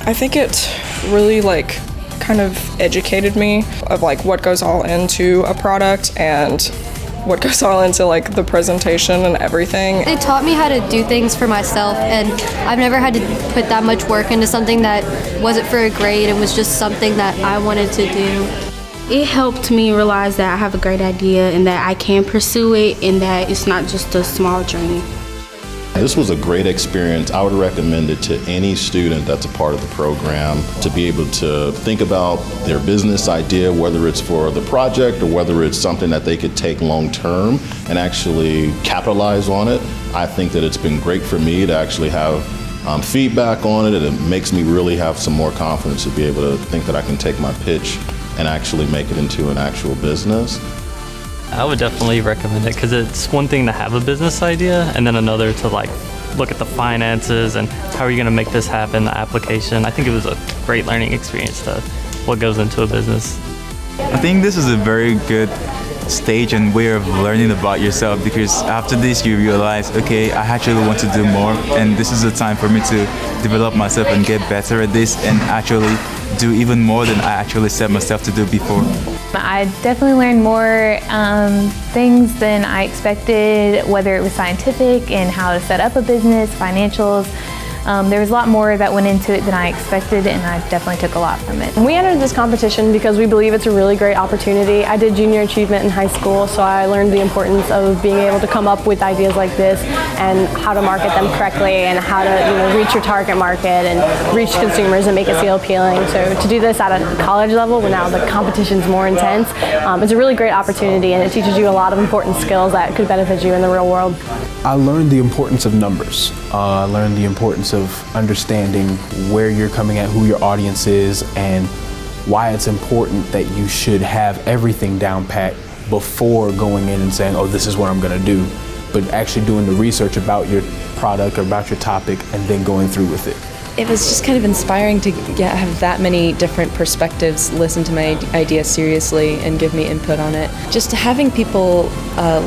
I think it really kind of educated me of what goes all into a product and what goes all into the presentation and everything. It taught me how to do things for myself, and I've never had to put that much work into something that wasn't for a grade and was just something that I wanted to do. It helped me realize that I have a great idea and that I can pursue it and that it's not just a small dream. This was a great experience. I would recommend it to any student that's a part of the program to be able to think about their business idea, whether it's for the project or whether it's something that they could take long term and actually capitalize on it. I think that it's been great for me to actually have feedback on it, and it makes me really have some more confidence to be able to think that I can take my pitch and actually make it into an actual business. I would definitely recommend it because it's one thing to have a business idea and then another to look at the finances and how are you going to make this happen, the application. I think it was a great learning experience to what goes into a business. I think this is a very good stage and way of learning about yourself, because after this you realize, okay, I actually want to do more, and this is the time for me to develop myself and get better at this and actually do even more than I actually set myself to do before. I definitely learned more things than I expected, whether it was scientific and how to set up a business, financials. There was a lot more that went into it than I expected, and I definitely took a lot from it. We entered this competition because we believe it's a really great opportunity. I did junior achievement in high school, so I learned the importance of being able to come up with ideas like this and how to market them correctly and how to reach your target market and reach consumers and make it feel appealing. So to do this at a college level, where now the competition's more intense, it's a really great opportunity, and it teaches you a lot of important skills that could benefit you in the real world. I learned the importance of numbers. I learned the importance of understanding where you're coming at, who your audience is, and why it's important that you should have everything down pat before going in and saying, oh, this is what I'm going to do, but actually doing the research about your product or about your topic and then going through with it. It was just kind of inspiring to have that many different perspectives listen to my idea seriously and give me input on it. Just having people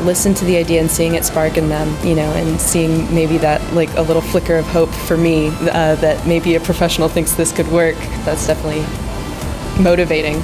listen to the idea and seeing it spark in them, and seeing maybe that a little flicker of hope for me that maybe a professional thinks this could work, that's definitely motivating.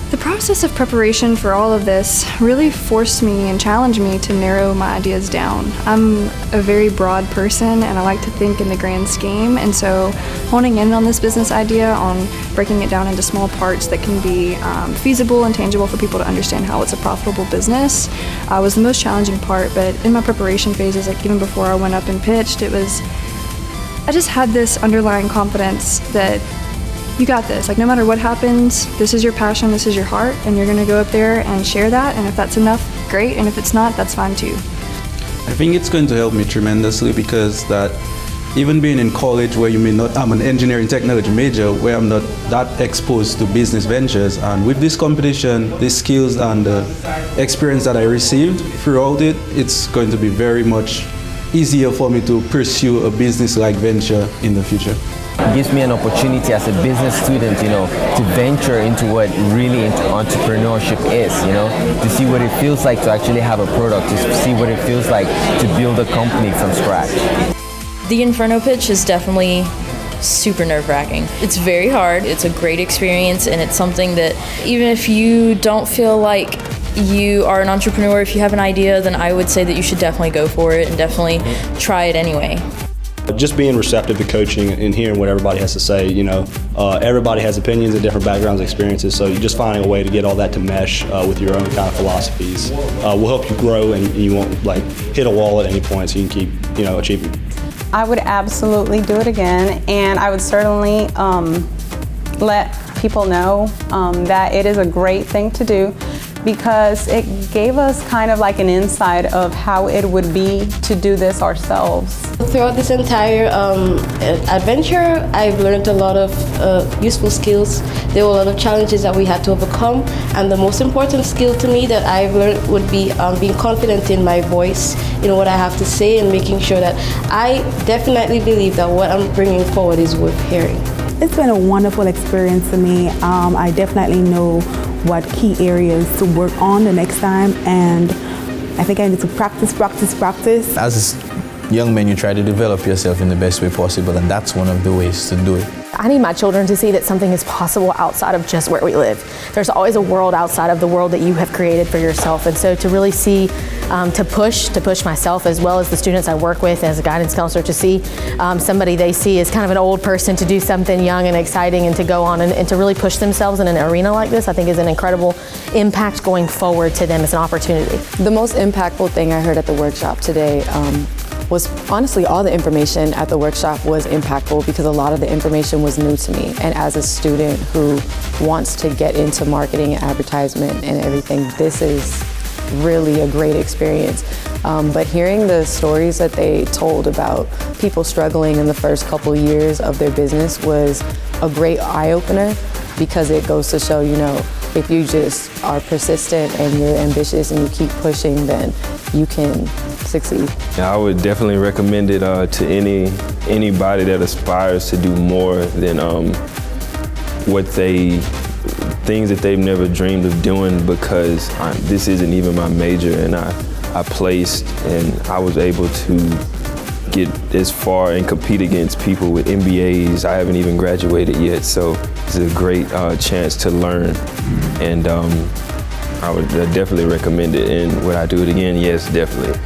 The process of preparation for all of this really forced me and challenged me to narrow my ideas down. I'm a very broad person, and I like to think in the grand scheme, and so honing in on this business idea, on breaking it down into small parts that can be feasible and tangible for people to understand how it's a profitable business was the most challenging part. But in my preparation phases, even before I went up and pitched, I just had this underlying confidence that you got this. No matter what happens, this is your passion, this is your heart, and you're gonna go up there and share that, and if that's enough, great, and if it's not, that's fine too. I think it's going to help me tremendously, because that even being in college where I'm an engineering technology major, where I'm not that exposed to business ventures, and with this competition, the skills and the experience that I received throughout it, it's going to be very much easier for me to pursue a business-like venture in the future. It gives me an opportunity as a business student, to venture into what really entrepreneurship is, to see what it feels like to actually have a product, to see what it feels like to build a company from scratch. The Inferno pitch is definitely super nerve-wracking. It's very hard, it's a great experience, and it's something that even if you don't feel like you are an entrepreneur, if you have an idea, then I would say that you should definitely go for it and definitely try it anyway. Just being receptive to coaching and hearing what everybody has to say, everybody has opinions and different backgrounds and experiences, so you're just finding a way to get all that to mesh with your own kind of philosophies will help you grow, and you won't hit a wall at any point, so you can keep achieving. I would absolutely do it again, and I would certainly let people know that it is a great thing to do, because it gave us kind of an insight of how it would be to do this ourselves. Throughout this entire adventure, I've learned a lot of useful skills. There were a lot of challenges that we had to overcome, and the most important skill to me that I've learned would be being confident in my voice, what I have to say, and making sure that I definitely believe that what I'm bringing forward is worth hearing. It's been a wonderful experience for me. I definitely know what key areas to work on the next time, and I think I need to practice. As young men, you try to develop yourself in the best way possible, and that's one of the ways to do it. I need my children to see that something is possible outside of just where we live. There's always a world outside of the world that you have created for yourself. And so to really see, to push myself as well as the students I work with as a guidance counselor, to see somebody they see as kind of an old person to do something young and exciting and to go on and to really push themselves in an arena like this, I think is an incredible impact going forward to them as an opportunity. The most impactful thing I heard at the workshop today was honestly all the information at the workshop was impactful because a lot of the information was new to me. And as a student who wants to get into marketing and advertisement and everything, this is really a great experience. But hearing the stories that they told about people struggling in the first couple years of their business was a great eye-opener, because it goes to show, you know, if you just are persistent and you're ambitious and you keep pushing, then you can succeed. I would definitely recommend it to anybody that aspires to do more than things that they've never dreamed of doing, because this isn't even my major, and I placed and I was able to get as far and compete against people with MBAs. I haven't even graduated yet, so it's a great chance to learn, and I would definitely recommend it. And would I do it again? Yes, definitely.